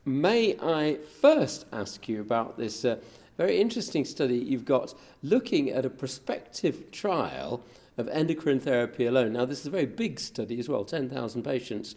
May I first ask you about this very interesting study you've got looking at a prospective trial of endocrine therapy alone. Now, this is a very big study as well, 10,000 patients.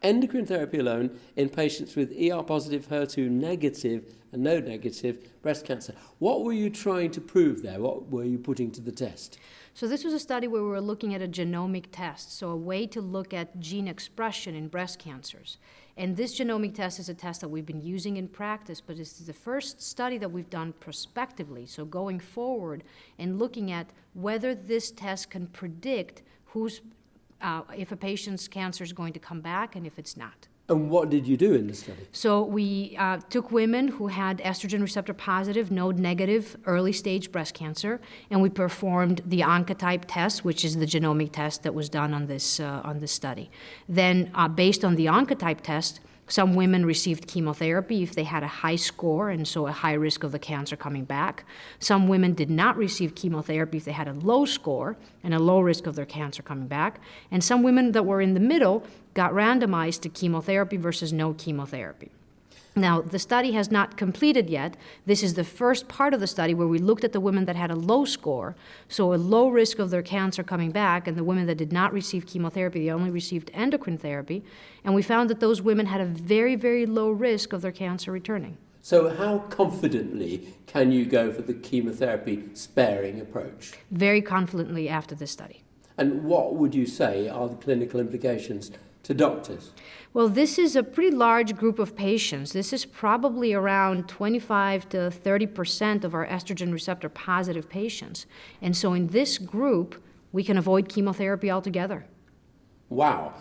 Endocrine therapy alone in patients with ER-positive, HER2-negative and node-negative breast cancer. What were you trying to prove there? What were you putting to the test? So this was a study where we were looking at a genomic test, so a way to look at gene expression in breast cancers. And this genomic test is a test that we've been using in practice, but this is the first study that we've done prospectively, so going forward and looking at whether this test can predict if a patient's cancer is going to come back and if it's not. And what did you do in the study? So we took women who had estrogen receptor positive, node negative, early stage breast cancer, and we performed the Oncotype test, which is the genomic test that was done on this study. Then, based on the Oncotype test, some women received chemotherapy if they had a high score, and so a high risk of the cancer coming back. Some women did not receive chemotherapy if they had a low score and a low risk of their cancer coming back. And some women that were in the middle got randomized to chemotherapy versus no chemotherapy. Now, the study has not completed yet. This is the first part of the study where we looked at the women that had a low score, so a low risk of their cancer coming back, and the women that did not receive chemotherapy, they only received endocrine therapy, and we found that those women had a very, very low risk of their cancer returning. So how confidently can you go for the chemotherapy sparing approach? Very confidently after this study. And what would you say are the clinical implications to doctors? Well, this is a pretty large group of patients. This is probably around 25 to 30% of our estrogen receptor positive patients. And so in this group, we can avoid chemotherapy altogether. Wow.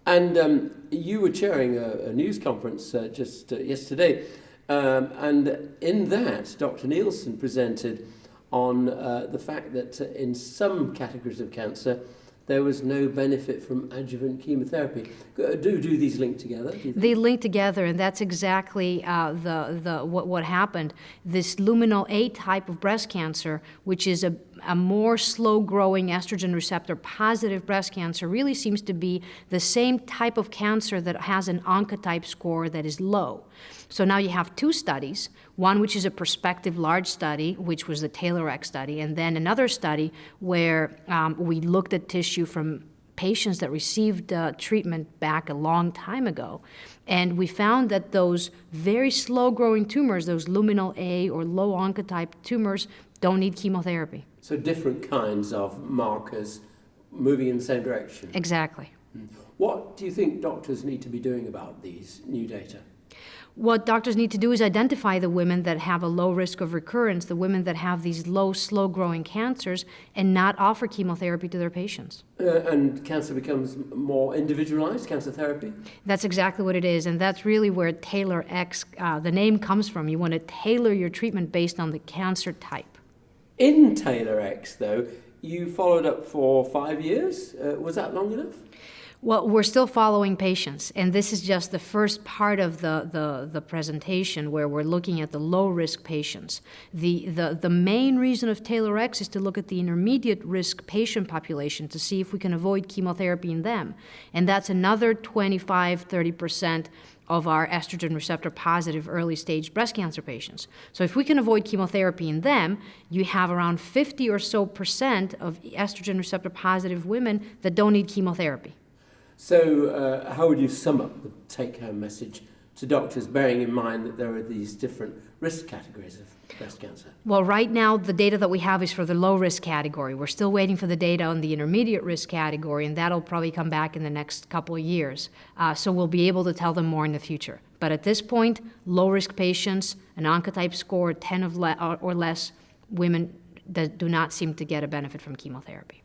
And you were chairing a news conference just yesterday, and in that, Dr. Nielsen presented on the fact that in some categories of cancer, there was no benefit from adjuvant chemotherapy. Do these link together? They link together, and that's exactly what happened. This luminal A type of breast cancer, which is a more slow-growing estrogen receptor positive breast cancer, really seems to be the same type of cancer that has an Oncotype score that is low. So now you have two studies, one which is a prospective large study, which was the TAILORx study, and then another study where we looked at tissue from patients that received treatment back a long time ago. And we found that those very slow-growing tumors, those luminal A or low Oncotype tumors, don't need chemotherapy. So different kinds of markers moving in the same direction? Exactly. What do you think doctors need to be doing about these new data? What doctors need to do is identify the women that have a low risk of recurrence, the women that have these low, slow-growing cancers, and not offer chemotherapy to their patients. And cancer becomes more individualized, cancer therapy? That's exactly what it is, and that's really where TAILORx, the name comes from. You want to tailor your treatment based on the cancer type. In TAILORx, though, you followed up for 5 years. Was that long enough? Well, we're still following patients, and this is just the first part of the presentation where we're looking at the low-risk patients. The main reason of TAILORx is to look at the intermediate-risk patient population to see if we can avoid chemotherapy in them, and that's another 25-30% of our estrogen receptor positive early stage breast cancer patients. So if we can avoid chemotherapy in them, you have around 50 or so % of estrogen receptor positive women that don't need chemotherapy. So how would you sum up the take-home message to doctors, bearing in mind that there are these different risk categories of breast cancer? Well, right now, the data that we have is for the low-risk category. We're still waiting for the data on the intermediate-risk category, and that'll probably come back in the next couple of years. So we'll be able to tell them more in the future. But at this point, low-risk patients, an Oncotype score 10 or less, women that do not seem to get a benefit from chemotherapy.